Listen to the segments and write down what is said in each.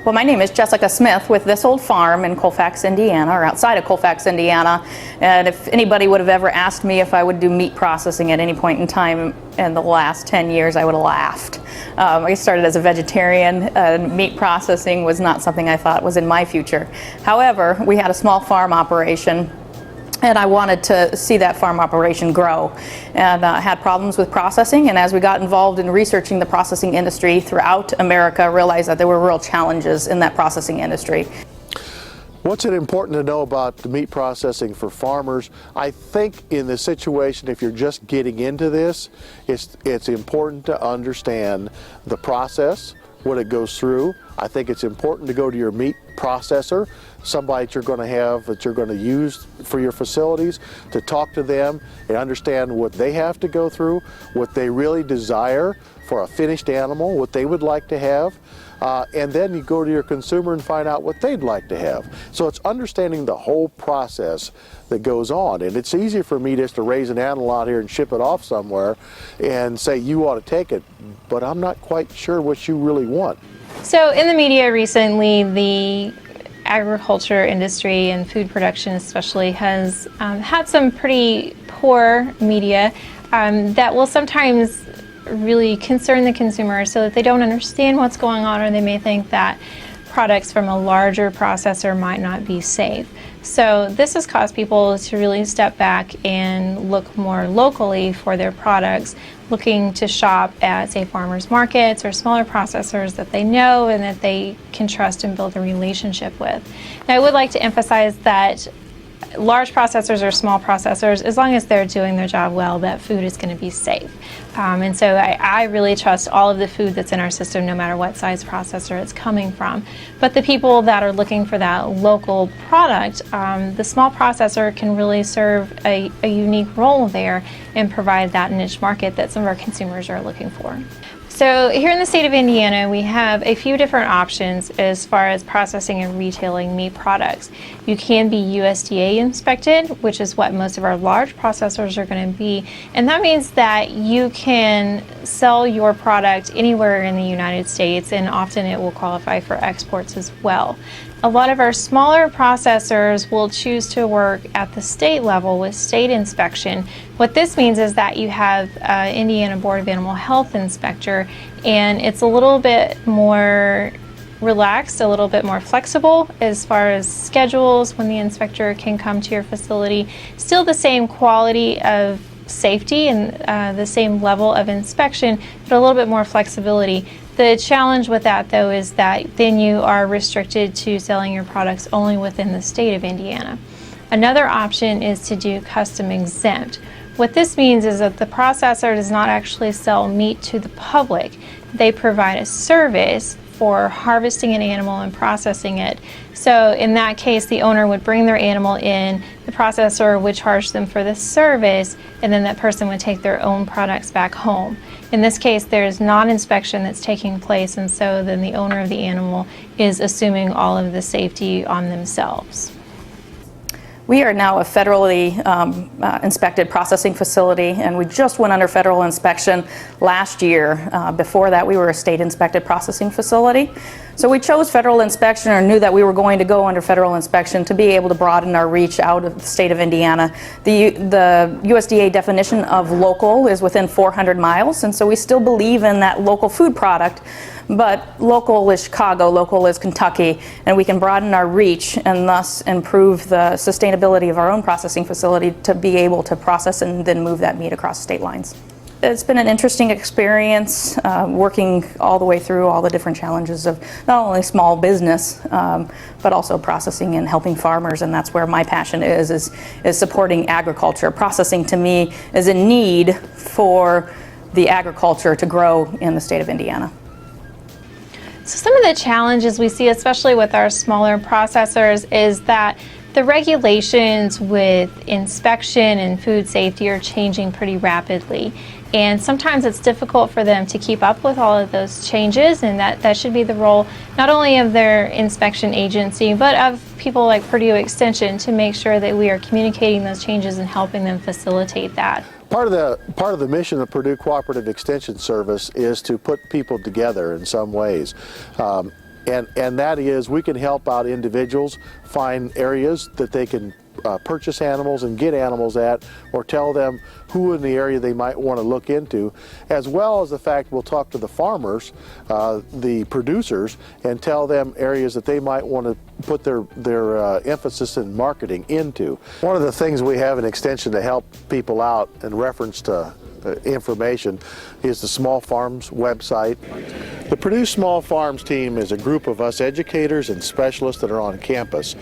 Well, my name is Jessica Smith with This Old Farm in Colfax, Indiana, or outside of Colfax, Indiana. And if anybody would have ever asked me if I would do meat processing at any point in time in the last 10 years, I would have laughed. I started as a vegetarian, and meat processing was not something I thought was in my future. However, we had a small farm operation, and I wanted to see that farm operation grow, and had problems with processing. And as we got involved in researching the processing industry throughout America, realized that there were real challenges in that processing industry. What's it important to know about the meat processing for farmers? I think in the situation, if you're just getting into this, it's important to understand the process, what it goes through. I think it's important to go to your meat processor, somebody that you're going to have, that you're going to use for your facilities, to talk to them and understand what they have to go through, what they really desire for a finished animal, what they would like to have. And then you go to your consumer and find out what they'd like to have. So it's understanding the whole process that goes on. And it's easy for me just to raise an animal out here and ship it off somewhere and say, you ought to take it, but I'm not quite sure what you really want. So in the media recently, the agriculture industry and food production especially has had some pretty poor media that will sometimes really concern the consumer so that they don't understand what's going on, or they may think that products from a larger processor might not be safe. So this has caused people to really step back and look more locally for their products, looking to shop at, say, farmers markets or smaller processors that they know and that they can trust and build a relationship with. Now, I would like to emphasize that large processors or small processors, as long as they're doing their job well, that food is going to be safe. And so I really trust all of the food that's in our system, no matter what size processor it's coming from. But the people that are looking for that local product, the small processor can really serve a unique role there and provide that niche market that some of our consumers are looking for. So here in the state of Indiana, we have a few different options as far as processing and retailing meat products. You can be USDA inspected, which is what most of our large processors are going to be, and that means that you can sell your product anywhere in the United States, and often it will qualify for exports as well. A lot of our smaller processors will choose to work at the state level with state inspection. What this means is that you have Indiana Board of Animal Health inspector, and it's a little bit more relaxed, a little bit more flexible as far as schedules when the inspector can come to your facility. Still the same quality of safety and the same level of inspection, but a little bit more flexibility. The challenge with that, though, is that then you are restricted to selling your products only within the state of Indiana. Another option is to do custom exempt. What this means is that the processor does not actually sell meat to the public. They provide a service for harvesting an animal and processing it. So in that case, the owner would bring their animal in, the processor would charge them for the service, and then that person would take their own products back home. In this case, there's non-inspection that's taking place, and so then the owner of the animal is assuming all of the safety on themselves. We are now a federally inspected processing facility, and we just went under federal inspection last year. Before that, we were a state inspected processing facility. So we chose federal inspection, or knew that we were going to go under federal inspection to be able to broaden our reach out of the state of Indiana. The USDA definition of local is within 400 miles, and so we still believe in that local food product. But local is Chicago, local is Kentucky, and we can broaden our reach and thus improve the sustainability of our own processing facility to be able to process and then move that meat across state lines. It's been an interesting experience working all the way through all the different challenges of not only small business, but also processing and helping farmers, and that's where my passion is supporting agriculture. Processing to me is a need for the agriculture to grow in the state of Indiana. So some of the challenges we see, especially with our smaller processors, is that the regulations with inspection and food safety are changing pretty rapidly. And sometimes it's difficult for them to keep up with all of those changes, and that should be the role not only of their inspection agency, but of people like Purdue Extension to make sure that we are communicating those changes and helping them facilitate that. Part of the mission of Purdue Cooperative Extension Service is to put people together in some ways. and that is we can help out individuals find areas that they can purchase animals and get animals at, or tell them who in the area they might want to look into, as well as the fact we'll talk to the farmers, the producers, and tell them areas that they might want to put their emphasis in marketing into. One of the things we have in Extension to help people out in reference to information is the Small Farms website. The Purdue Small Farms team is a group of us educators and specialists that are on campus,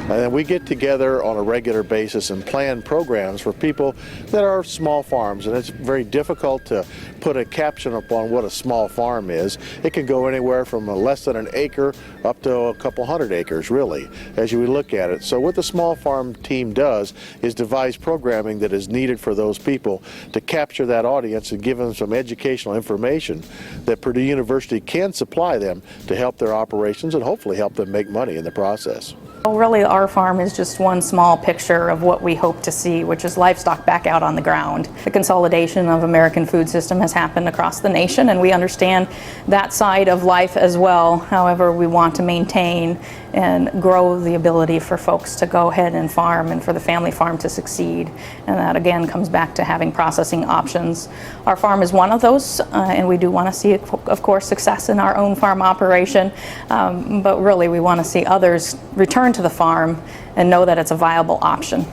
and we get together on a regular basis and plan programs for people that are small farms, and it's very difficult to put a caption upon what a small farm is. It can go anywhere from less than an acre up to a couple hundred acres, really, as you look at it. So what the Small Farm team does is devise programming that is needed for those people to capture that audience and give them some educational information that Purdue University can supply them to help their operations and hopefully help them make money in the process. Well, really, our farm is just one small picture of what we hope to see, which is livestock back out on the ground. The consolidation of American food system has happened across the nation, and we understand that side of life as well. However, we want to maintain and grow the ability for folks to go ahead and farm and for the family farm to succeed. And that again comes back to having processing options. Our farm is one of those, and we do want to see, of course, success in our own farm operation, but really we want to see others return to the farm and know that it's a viable option.